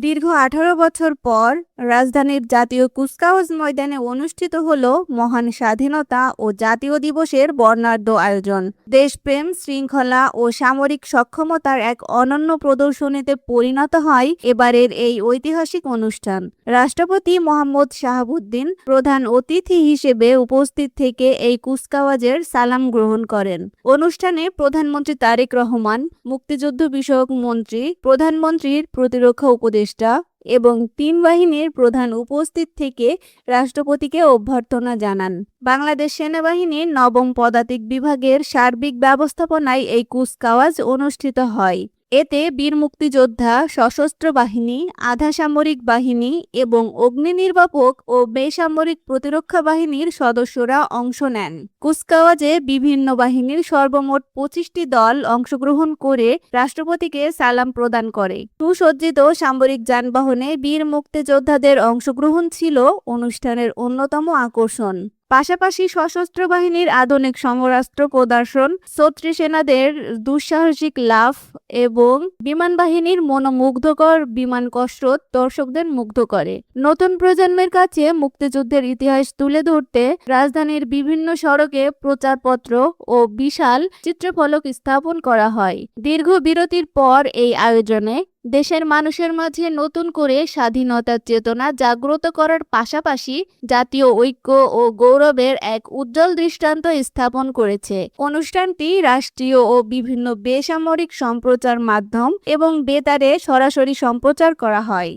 দীর্ঘ ১৮ বছর পর রাজধানীর জাতীয় কুচকাওয়াজ ময়দানে অনুষ্ঠিত হল মহান স্বাধীনতা ও জাতীয় দিবসের বর্ণাঢ্য আয়োজন। দেশপ্রেম, শৃঙ্খলা ও সামরিক সক্ষমতার এক অনন্য প্রদর্শনীতে পরিণত হয় এবারের এই ঐতিহাসিক অনুষ্ঠান। রাষ্ট্রপতি মোহাম্মদ শাহাবুদ্দিন প্রধান অতিথি হিসেবে উপস্থিত থেকে এই কুচকাওয়াজের সালাম গ্রহণ করেন। অনুষ্ঠানে প্রধানমন্ত্রী তারেক রহমান, মুক্তিযুদ্ধ বিষয়ক মন্ত্রী, প্রধানমন্ত্রীর প্রতিরক্ষা উপদেষ্টা এবং তিন বাহিনীর প্রধান উপস্থিত থেকে রাষ্ট্রপতিকে অভ্যর্থনা জানান। বাংলাদেশ সেনাবাহিনীর নবম পদাতিক বিভাগের সার্বিক ব্যবস্থাপনায় এই কুচকাওয়াজ অনুষ্ঠিত হয়। এতে বীর মুক্তিযোদ্ধা, সশস্ত্র বাহিনী, আধা সামরিক বাহিনী এবং অগ্নি নির্বাপক ও বেসামরিক প্রতিরক্ষা বাহিনীর সদস্যরা অংশ নেন। কুচকাওয়াজে বিভিন্ন বাহিনীর সর্বমোট ২৫টি দল অংশগ্রহণ করে রাষ্ট্রপতিকে সালাম প্রদান করে। সুসজ্জিত সামরিক যানবাহনে বীর মুক্তিযোদ্ধাদের অংশগ্রহণ ছিল অনুষ্ঠানের অন্যতম আকর্ষণ। পাশাপাশি সশস্ত্র বাহিনীর আধুনিক সমরাস্ত্র প্রদর্শন, ছত্রিশ সেনাদের দুঃসাহসিক লাফ এবং বিমান বাহিনীর মনোমুগ্ধকর বিমান কসরত দর্শকদের মুগ্ধ করে। নতুন প্রজন্মের কাছে মুক্তিযুদ্ধের ইতিহাস তুলে ধরতে রাজধানীর বিভিন্ন সড়কে প্রচারপত্র ও বিশাল চিত্রফলক স্থাপন করা হয়। দীর্ঘ বিরতির পর এই আয়োজনে দেশের মানুষের মাঝে নতুন করে স্বাধীনতার চেতনা জাগ্রত করার পাশাপাশি জাতীয় ঐক্য ও গৌরবের এক উজ্জ্বল দৃষ্টান্ত স্থাপন করেছে। অনুষ্ঠানটি রাষ্ট্রীয় ও বিভিন্ন বেসামরিক সম্প্রচার মাধ্যম এবং বেতারে সরাসরি সম্প্রচার করা হয়।